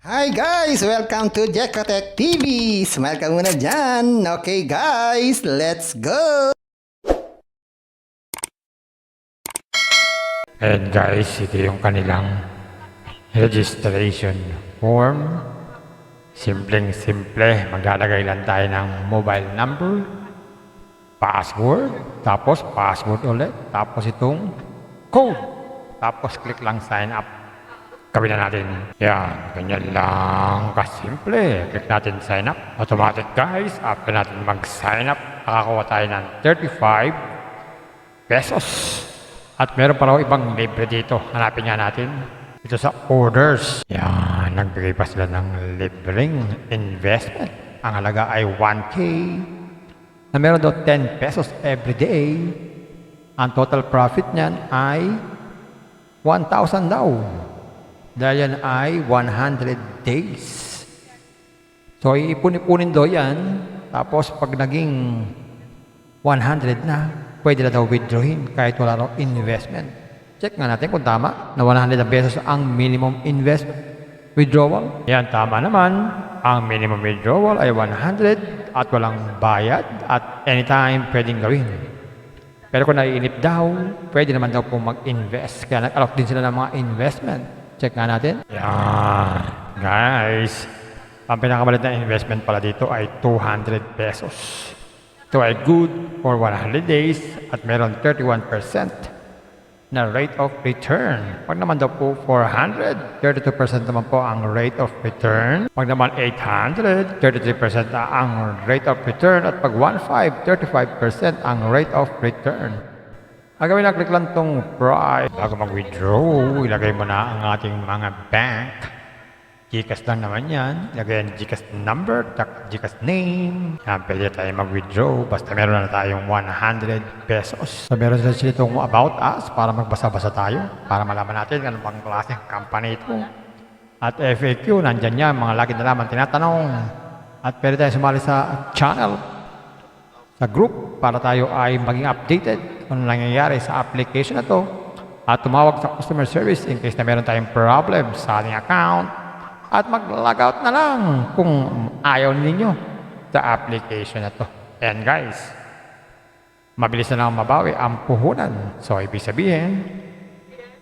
Hi guys! Welcome to Jekotech TV! Smile ka muna dyan! Okay guys, let's go! And guys, ito yung kanilang registration form. Simpleng-simple, maglalagay lang tayo ng mobile number, password, tapos password ulit, tapos itong code. Tapos click lang sign up. Gawin na natin. Yan, ganyan lang kasimple. Click natin sign up. Automatic guys, after natin mag-sign up, nakakuha tayo ng 35 pesos. At meron pa raw ibang libre dito. Hanapin nga natin. Ito sa orders. Yan, nagbigay pa sila ng libreng investment. Ang halaga ay 1K. Na meron daw 10 pesos every day. Ang total profit niyan ay 1,000 daw. Dahil yan ay 100 days. So, iipon-ipunin daw yan. Tapos, pag naging 100 na, pwede na daw withdrawin kahit wala raw investment. Check nga natin kung tama na 100 pesos ang minimum investment withdrawal. Yan, tama naman. Ang minimum withdrawal ay 100 at walang bayad at anytime pwedeng gawin. Pero kung naiinip daw, pwede naman daw po mag-invest. Kaya nag-alok din sila ng mga investment. Check nga natin. Yan, guys. Ang pinakabalit na investment pala dito ay 200 pesos. Ito ay good for 100 days at meron 31% na rate of return. Pag naman daw po 400, 32% naman po ang rate of return. Pag naman 800, 33% na ang rate of return. At pag 1,500, 35% ang rate of return. Ang gawin na, click lang itong price. Bago mag-withdraw, ilagay mo na ang ating mga bank. GCash lang naman yan. Ilagay ang GCash number, GCash name. Yan, pwede tayo mag-withdraw. Basta meron na tayong 100 pesos. So, meron sila itong about us para magbasa-basa tayo. Para malaman natin anong bang klaseng company ito. At FAQ, nandyan yan. Mga lagi na naman tinatanong. At pwede tayo sumali sa channel, sa group, para tayo ay maging updated kung nangyayari sa application na to. At tumawag sa customer service in case na meron tayong problem sa ating account. At mag-log out na lang kung ayaw ninyo sa application na to. And guys, mabilis na lang mabawi ang puhunan. So, ibig sabihin,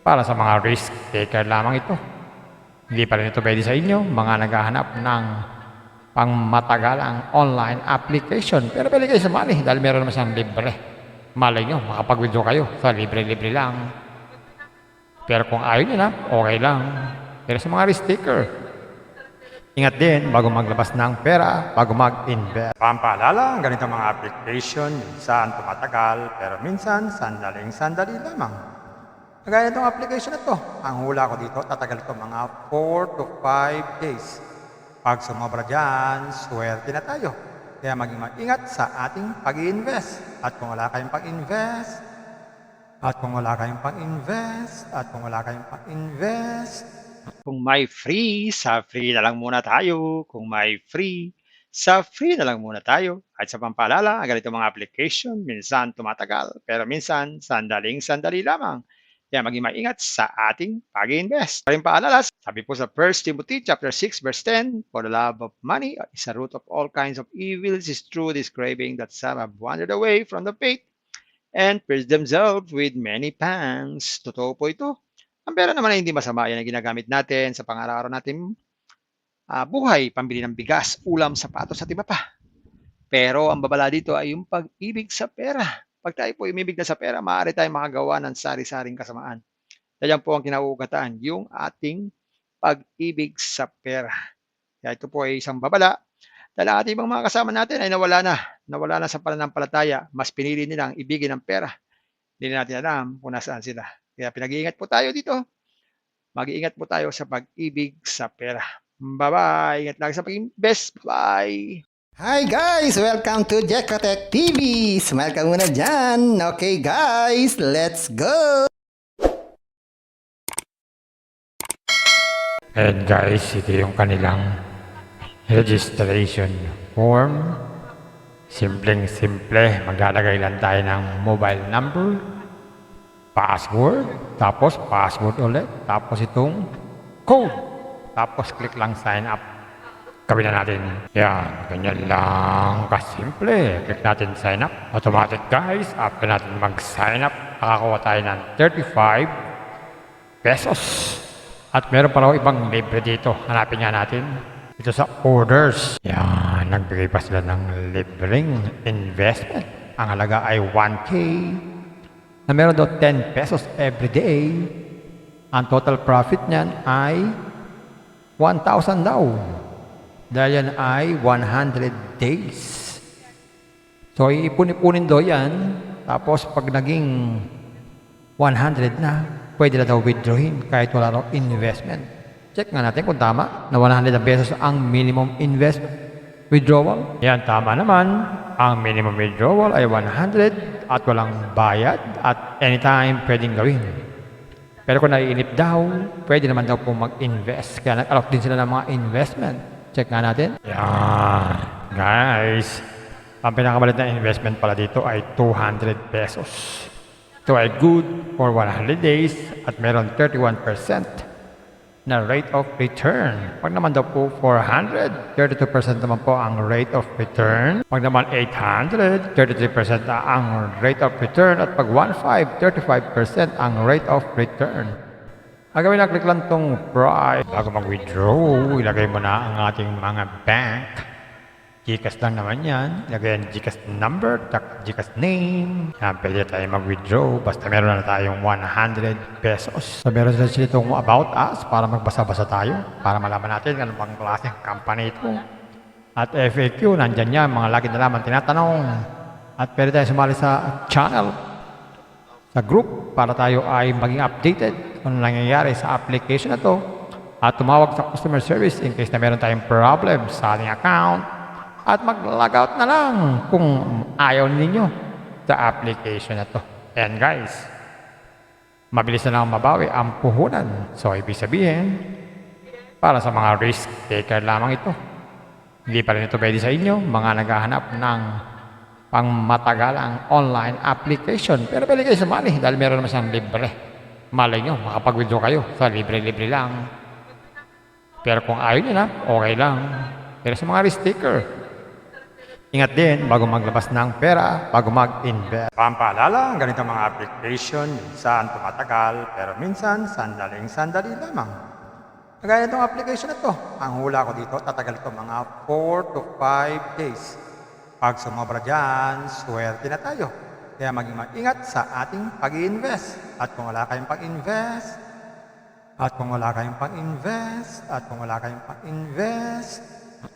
para sa mga risk taker lamang ito. Hindi pa rin ito pwede sa inyo, mga naghahanap ng pangmatagalang online application. Pero pwede kayo sumali dahil meron naman siyang libre. Malay nyo, makapag-withdraw kayo sa libre-libre lang. Pero kung ayaw nyo na, okay lang. Pero sa mga risk taker, ingat din bago maglabas ng pera, bago mag-invest. Pampaalala, ang ganitong mga application, minsan tumatagal, pero minsan sandaling-sandali lamang. Kagaya itong application na to, ang hula ko dito, tatagal ito mga 4 to 5 days. Pag sumobra dyan, swerte na tayo. Kaya maging maingat sa ating pag-i-invest. At kung wala kayong pag-invest, Kung may free, sa free na lang muna tayo. Kung may free, sa free na lang muna tayo. At sa pampaalala, ang ganito mga application, minsan tumatagal, pero minsan sandaling-sandali lamang. Kaya maging maingat sa ating pag-invest. Paring paalala, sabi po sa 1 Timothy chapter 6 verse 10, for the love of money is a root of all kinds of evils, is true this craving that some have wandered away from the faith and pierced themselves with many pangs. Totoo po ito. Ang pera naman ay hindi masama. Yan ang ginagamit natin sa pang-araw-araw natin buhay, pambili ng bigas, ulam, sapatos at iba pa. Pero ang babala dito ay yung pag-ibig sa pera. Pag tayo po umibig na sa pera, maaari tayong makagawa ng sari-saring kasamaan. Yan po ang kinauugatan, yung ating pag-ibig sa pera. Kaya ito po ay isang babala dahil ang ating ibang mga kasama natin ay nawala na sa pananampalataya. Mas pinili nilang ibigin ang pera. Hindi na natin alam kung nasaan sila. Kaya pinag-iingat po tayo dito. Mag-iingat po tayo sa pag-ibig sa pera. Bye-bye. Ingat lang sa pag-invest. Bye. Hi guys! Welcome to Jekotech TV! Smile ka muna dyan! Okay guys, let's go! And guys, ito yung kanilang registration form. Simpleng-simple, maglalagay lang tayo ng mobile number, password, tapos password ulit, tapos itong code. tapos click lang sign up. Gawin na natin. Yan, ganyan lang kasimple. Click natin sign up. Automatic guys, after natin mag-sign up, makakuha tayo ng 35 pesos. At meron pa raw ibang libre dito. Hanapin nga natin. Ito sa orders. Yan, nagbigay pa sila ng libreng investment. Ang halaga ay 1K. Na meron daw 10 pesos every day. Ang total profit niyan ay 1,000 daw. Dahil yan ay 100 days. So, iipon-ipunin daw yan. Tapos, pag naging 100 na, pwede na daw withdrawin kahit wala raw investment. Check nga natin kung tama na 100 pesos ang minimum investment withdrawal. Yan, tama naman. Ang minimum withdrawal ay 100 at walang bayad at anytime pwedeng gawin. Pero kung naiinip daw, pwede naman daw po mag-invest. Kaya nag-alok din sila ng mga investment. Check nga natin. Yan. Guys, ang pinakamalit na investment pala dito ay 200 pesos. Ito ay good for 100 days at meron 31% na rate of return. Pag naman daw po 400, 32% naman po ang rate of return. Pag naman 800, 33% na ang rate of return. At pag 1,500, 35% ang rate of return. Ang gawin na, click lang itong price. Bago mag-withdraw, ilagay mo na ang ating mga bank. GCash lang naman yan. Ilagay ang GCash number, GCash name. Yan, pwede tayo mag-withdraw. Basta meron na tayong 100 pesos. So, meron sila itong about us para magbasa-basa tayo. Para malaman natin ano bang klaseng company ito. At FAQ, nandyan yan. Mga lagi na naman tinatanong. At pwede tayo sumali sa channel, sa group, para tayo ay maging updated kung nangyayari sa application na to. At tumawag sa customer service in case na meron tayong problem sa ating account. At mag-log out na lang kung ayaw ninyo sa application na to. And guys, mabilis na lang mabawi ang puhunan. So, ibig sabihin, para sa mga risk taker lamang ito. Hindi pa rin ito pwede sa inyo, mga naghahanap ng pangmatagalang online application. Pero pwede kayo sumali dahil meron naman siyang libre. Malay nyo, makapag-withdraw kayo sa libre-libre lang. Pero kung ayaw nyo na, okay lang. Pero sa mga risk taker, ingat din bago maglabas ng pera, bago mag-invest. Pampaalala, ang ganitong mga application, minsan tumatagal, pero minsan sandaling-sandali lamang. Kagaya itong application na to, ang hula ko dito, tatagal ito mga 4 to 5 days. Pag sumobra dyan, swerte na tayo. Kaya maging mag-ingat sa ating pag-i-invest. At kung wala kayong pag-invest,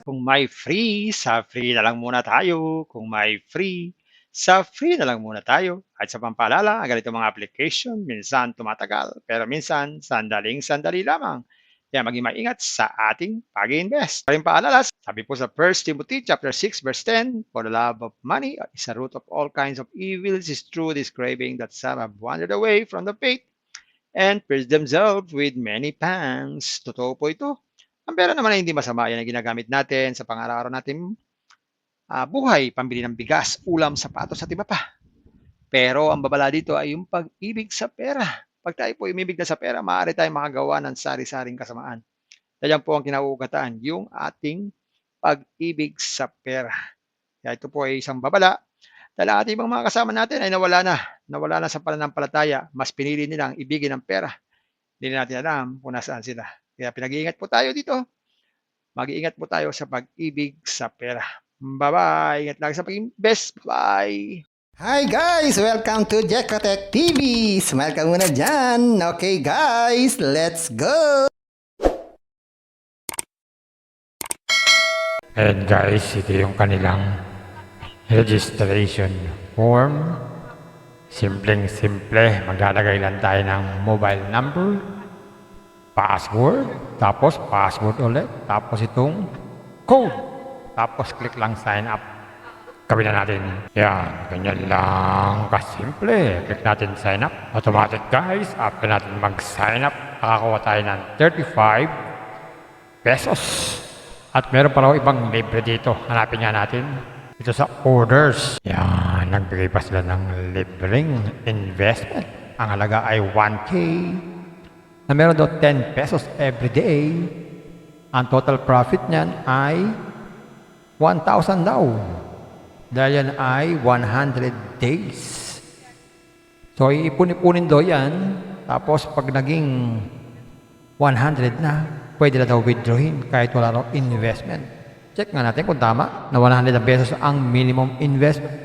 Kung may free, sa free na lang muna tayo. Kung may free, sa free na lang muna tayo. At sa pampaalala, ang ganitong mga application, minsan tumatagal, pero minsan sandaling-sandali lamang. Kaya maging maingat sa ating pag-invest. Paring paalala, sabi po sa 1 Timothy chapter 6 verse 10, for the love of money is a root of all kinds of evils, is true this craving that some have wandered away from the faith and pierced themselves with many pangs. Totoo po ito. Ang pera naman ay hindi masama. Yan ang ginagamit natin sa pang-araw-araw natin buhay, pambili ng bigas, ulam, sapatos at iba pa. Pero ang babala dito ay yung pag-ibig sa pera. Pag tayo po umibig na sa pera, maaari tayong makagawa ng sari-saring kasamaan. Yan po ang kinauugataan, yung ating pag-ibig sa pera. Kaya ito po ay isang babala. Dahil ang ating mga kasama natin ay nawala na sa pananampalataya. Mas pinili nilang ibigin ang pera. Hindi natin alam kung nasaan sila. Kaya pinag-iingat po tayo dito. Mag-iingat po tayo sa pag-ibig sa pera. Bye-bye. Ingat lagi sa pag-invest. Bye. Hi guys! Welcome to Jekotech TV! Smile ka muna dyan! Okay guys, let's go! And guys, ito yung kanilang registration form. Simpleng-simple. Maglalagay lang tayo ng mobile number, password, tapos password ulit, tapos itong code. Tapos click lang sign up. Gawin na natin. Yan, ganyan lang kasimple. Click natin sign up. Automatic guys, after natin mag-sign up, makakuha tayo ng 35 pesos. At meron pa raw ibang libre dito. Hanapin nga natin. Ito sa orders. Yan, nagbigay pa sila ng libreng investment. Ang halaga ay 1K. Na meron daw 10 pesos every day. Ang total profit niyan ay 1,000 daw. Dahil yan ay 100 days. So, iipon-ipunin daw yan. Tapos, pag naging 100 na, pwede na daw withdrawin kahit wala raw investment. Check nga natin kung tama na 100 pesos ang minimum investment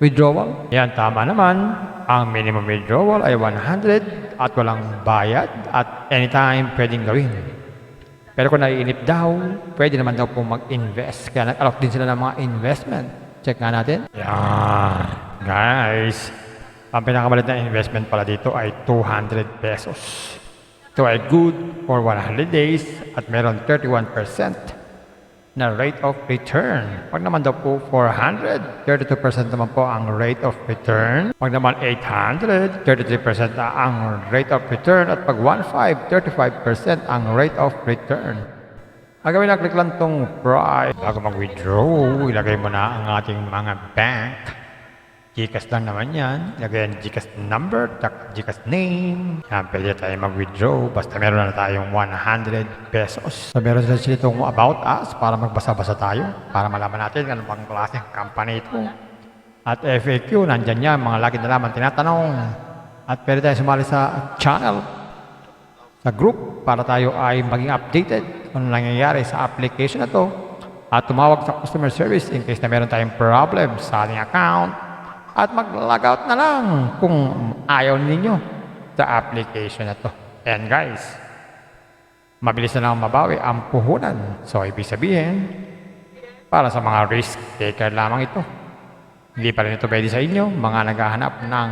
withdrawal. Yan, tama naman. Ang minimum withdrawal ay 100 at walang bayad at anytime pwedeng gawin. Pero kung naiinip daw, pwede naman daw po mag-invest. Kaya nag-alok din sila ng mga investment. Check nga natin. Yan. Guys, ang pinakamalit na investment pala dito ay 200 pesos. Ito ay good for 100 days at meron 31% na rate of return. Pag naman daw po 400, 32% naman po ang rate of return. Pag naman 800, 33% na ang rate of return. At pag 1,500, 35% ang rate of return. Ang gawin na, click lang itong price. Bago mag-withdraw, ilagay mo na ang ating mga bank. Gcash lang naman yan. Ilagay ang Gcash number, Gcash name. Yan, pwede tayo mag-withdraw. Basta meron na tayong 100 pesos. So, meron sila itong about us para magbasa-basa tayo. Para malaman natin kung anong klaseng company ito. At FAQ, nandyan yan. Mga lagi na naman tinatanong. At pwede tayo sumali sa channel, sa group, para tayo ay maging updated kung ano nangyayari sa application na to. At tumawag sa customer service in case na meron tayong problem sa ating account. At mag-log out na lang kung ayaw ninyo sa application na to. And guys, mabilis na lang mabawi ang puhunan. So, ibig sabihin, para sa mga risk taker lamang ito. Hindi pa rin ito pwede sa inyo, mga naghahanap ng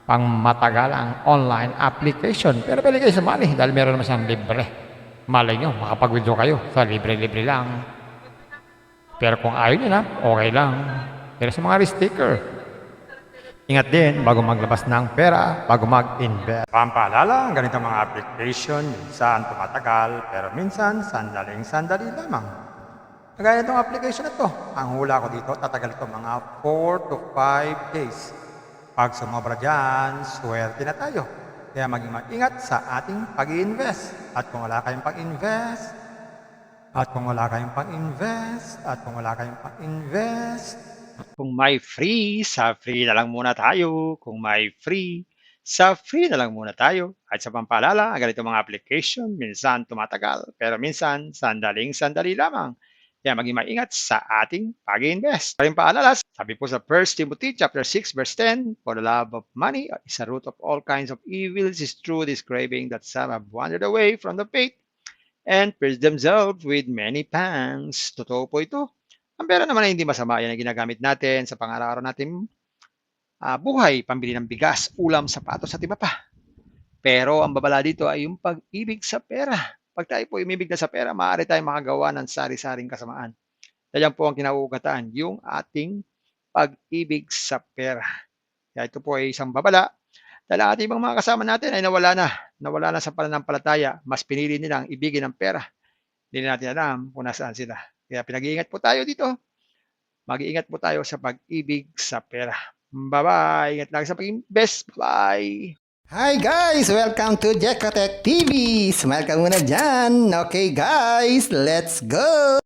pangmatagalang online application. Pero pwede kayo sumali dahil meron naman siyang libre. Malay nyo, makapag-withdraw kayo sa libre-libre lang. Pero kung ayaw nyo na, okay lang. Pero sa mga risk taker, ingat din bago maglabas ng pera, bago mag-invest. Pampaalala, ang ganitong mga application, minsan tumatagal, pero minsan sandaling-sandali lamang. Kagaya itong application na to, ang hula ko dito, tatagal ito mga 4 to 5 days. Pag sumobra dyan, swerte na tayo. Kaya maging mag-ingat sa ating pag-invest. At kung wala kayong pag-invest, Kung may free, sa free na lang muna tayo. Kung may free, sa free na lang muna tayo. At sa pampaalala, ang ganito mga application, minsan tumatagal, pero minsan sandaling-sandali lamang. Kaya maging maingat sa ating pag-invest. Paring paalala, sabi po sa 1 Timothy chapter 6 verse 10, for the love of money is a root of all kinds of evils, is true this craving that some have wandered away from the faith and pierced themselves with many pangs. Totoo po ito. Ang pera naman ay hindi masama. Yan ang ginagamit natin sa pang-araw-araw natin buhay, pambili ng bigas, ulam, sapatos at iba pa. Pero ang babala dito ay yung pag-ibig sa pera. Pag tayo po umibig na sa pera, maaari tayong makagawa ng sari-saring kasamaan. Yan po ang kinauugatan, yung ating pag-ibig sa pera. Kaya ito po ay isang babala. Dahil ang ating ibang mga kasama natin ay nawala na sa pananampalataya. Mas pinili nilang ibigin ang pera. Hindi natin alam kung nasaan sila. Kaya pinag-iingat po tayo dito. Mag-iingat po tayo sa pag-ibig sa pera. Bye-bye. Ingat lang sa pag-invest. Bye. Hi guys! Welcome to Jekotech TV! Smile ka muna dyan! Okay guys, let's go!